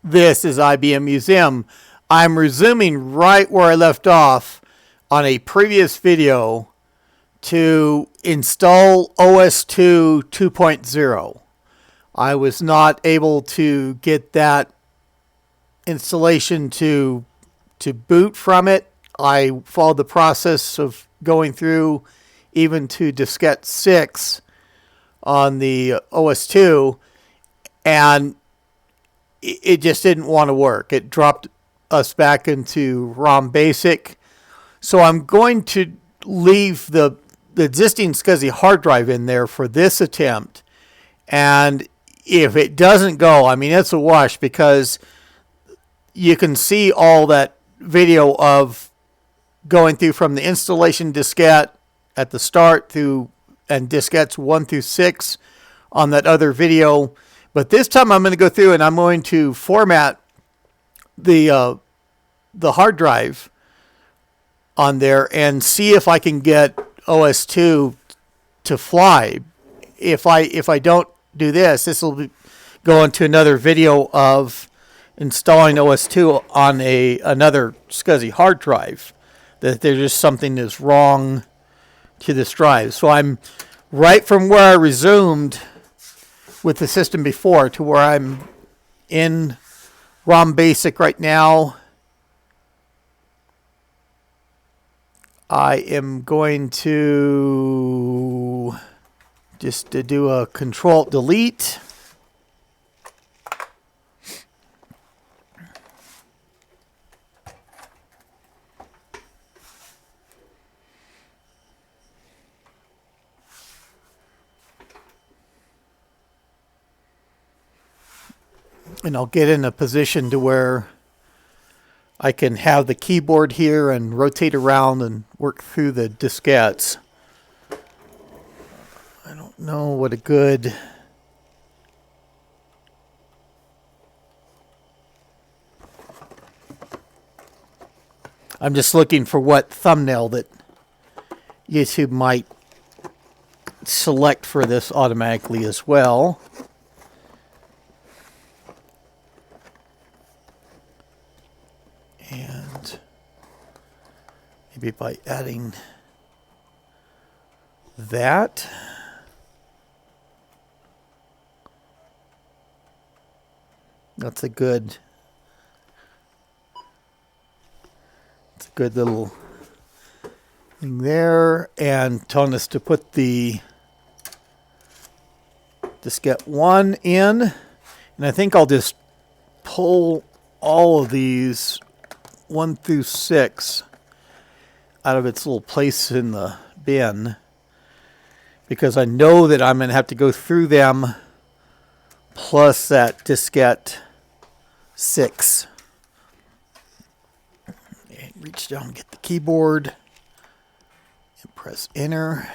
This is IBM Museum. I'm resuming right where I left off on a previous video to install OS2 2.0. I was not able to get that installation to boot from it. I followed the process of going through even to Diskette 6 on the OS2, and it just didn't want to work. It dropped us back into ROM Basic. So I'm going to leave the existing SCSI hard drive in there for this attempt. And if it doesn't go, I mean, it's a wash, because you can see all that video of going through from the installation diskette at the start through, and diskettes 1 through 6 on that other video. But this time I'm going to go through and I'm going to format the hard drive on there and see if I can get OS2 to fly. If I don't do this, this will go into another video of installing OS2 on another SCSI hard drive. That there's just something that's wrong to this drive. So I'm right from where I resumed with the system before to where I'm in ROM Basic right now. I am going to just do a Control-Delete. And I'll get in a position to where I can have the keyboard here and rotate around and work through the diskettes. I don't know what a good... I'm just looking for what thumbnail that YouTube might select for this automatically as well. And maybe by adding that. That's a good little thing there. And telling us to put the diskette 1 in. And I think I'll just pull all of these 1 through 6 out of its little place in the bin, because I know that I'm going to have to go through them plus that diskette 6. And reach down and get the keyboard and press enter.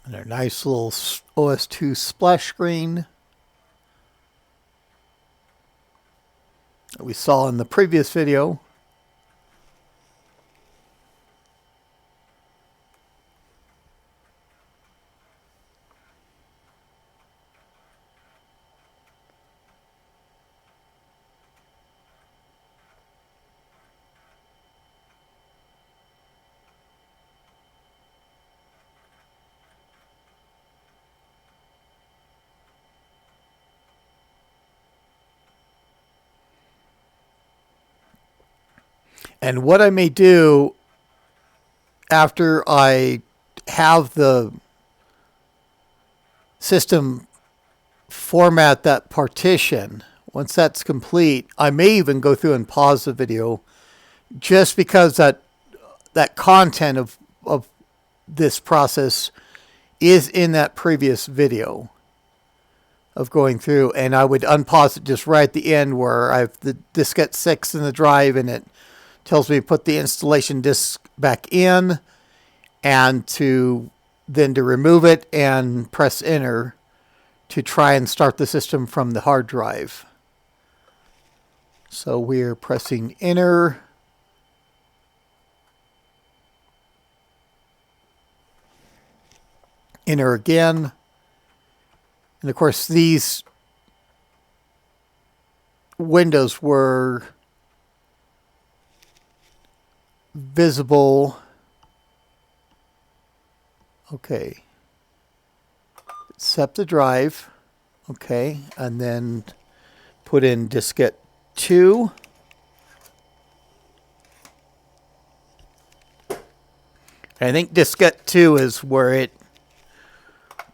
And our nice little OS2 splash screen that we saw in the previous video. And what I may do after I have the system format that partition, once that's complete, I may even go through and pause the video just because that content of this process is in that previous video of going through, and I would unpause it just right at the end where I have the diskette 6 in the drive and it tells me to put the installation disk back in and to remove it and press enter to try and start the system from the hard drive. So we're pressing enter. Enter again. And of course these windows were visible. Okay. Accept the drive. Okay. And then put in diskette 2. I think diskette 2 is where it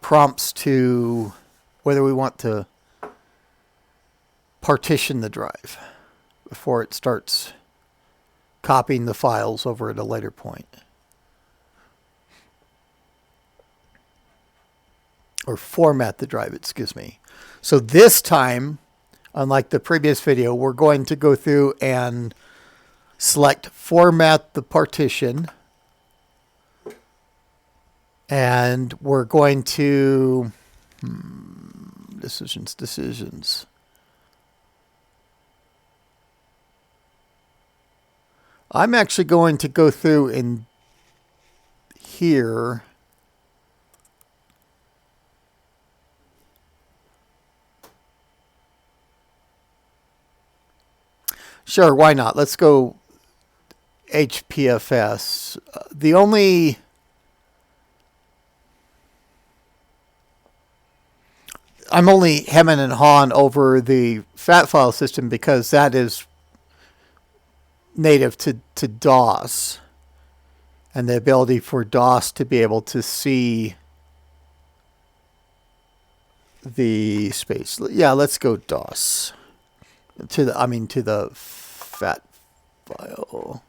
prompts to whether we want to partition the drive before it starts copying the files over at a later point. Or format the drive, excuse me. So this time, unlike the previous video, we're going to go through and select format the partition. And we're going to decisions. I'm actually going to go through in here. Sure, why not? Let's go HPFS. The only I'm only hemming and hawing over the FAT file system because that is native to DOS, and the ability for DOS to be able to see the space. Yeah, let's go DOS to the FAT file.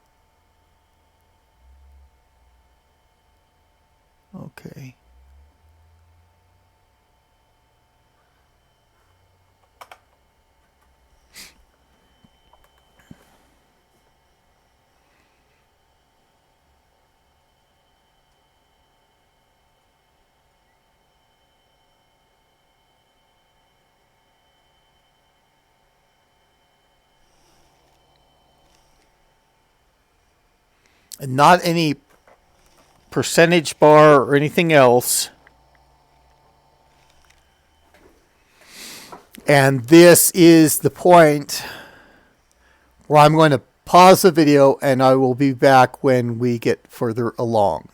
Okay. And not any percentage bar or anything else. And this is the point where I'm going to pause the video and I will be back when we get further along.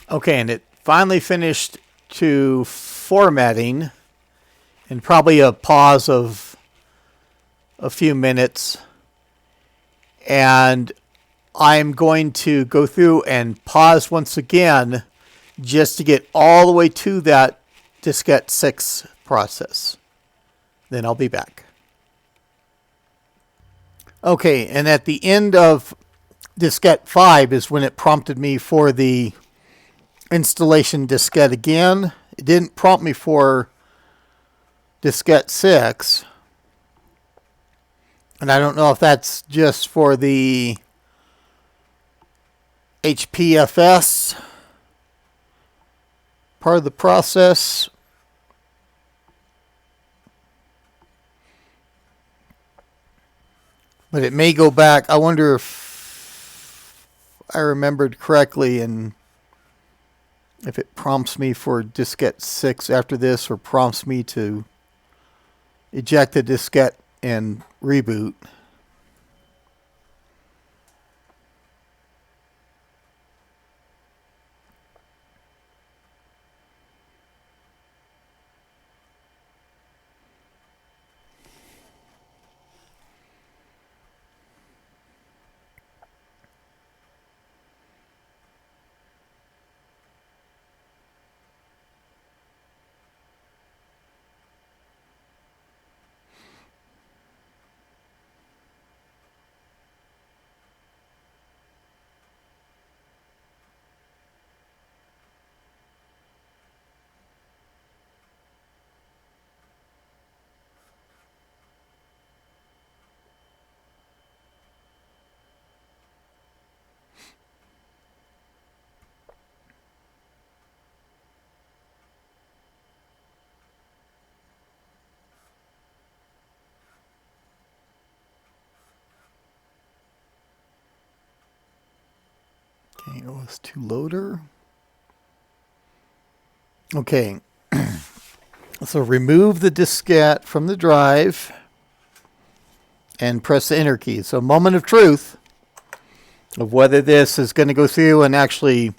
Okay, and it finally finished to formatting, and probably a pause of a few minutes. And I'm going to go through and pause once again just to get all the way to that diskette 6 process. Then I'll be back. Okay, and at the end of diskette 5 is when it prompted me for the installation diskette again. It didn't prompt me for diskette 6. And I don't know if that's just for the HPFS part of the process. But it may go back. I wonder if I remembered correctly and if it prompts me for diskette 6 after this, or prompts me to eject the diskette and reboot. OS2 loader. Okay. So remove the diskette from the drive and press the enter key. So moment of truth of whether this is going to go through and actually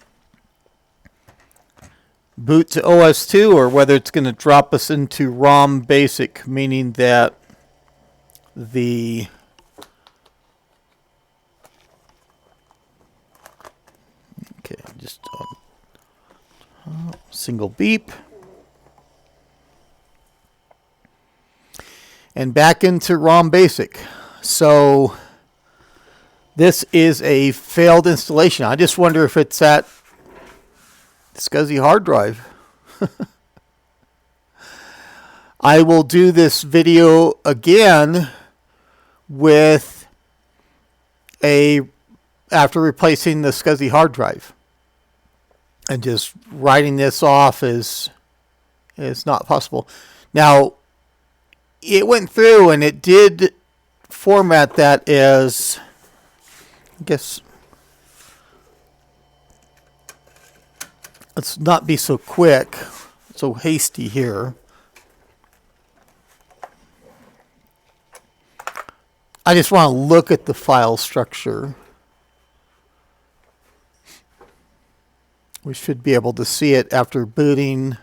boot to OS2 or whether it's going to drop us into ROM basic, meaning that the just single beep and back into ROM basic. So this is a failed installation. I just wonder if it's that SCSI hard drive. I will do this video again with after replacing the SCSI hard drive, and just writing this off is not possible. Now, it went through and it did format that as, I guess, let's not be so quick, so hasty here. I just want to look at the file structure. We should be able to see it after booting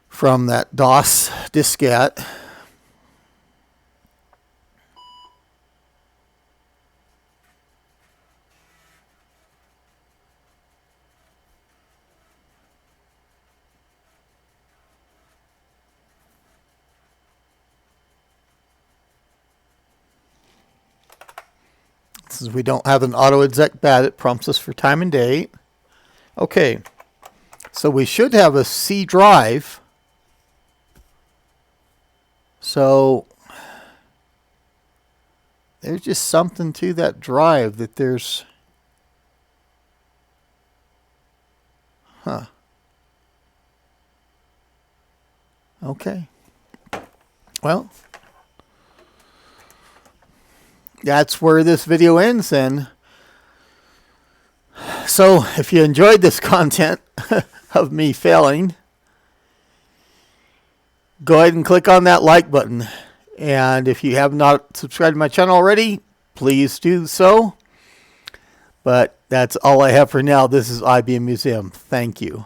from that DOS diskette. Since we don't have an auto exec bat, it prompts us for time and date. Okay, so we should have a C drive. So there's just something to that drive that there's, okay. Well, that's where this video ends then. So if you enjoyed this content of me failing, go ahead and click on that like button. And if you have not subscribed to my channel already, please do so. But that's all I have for now. This is IBM Museum. Thank you.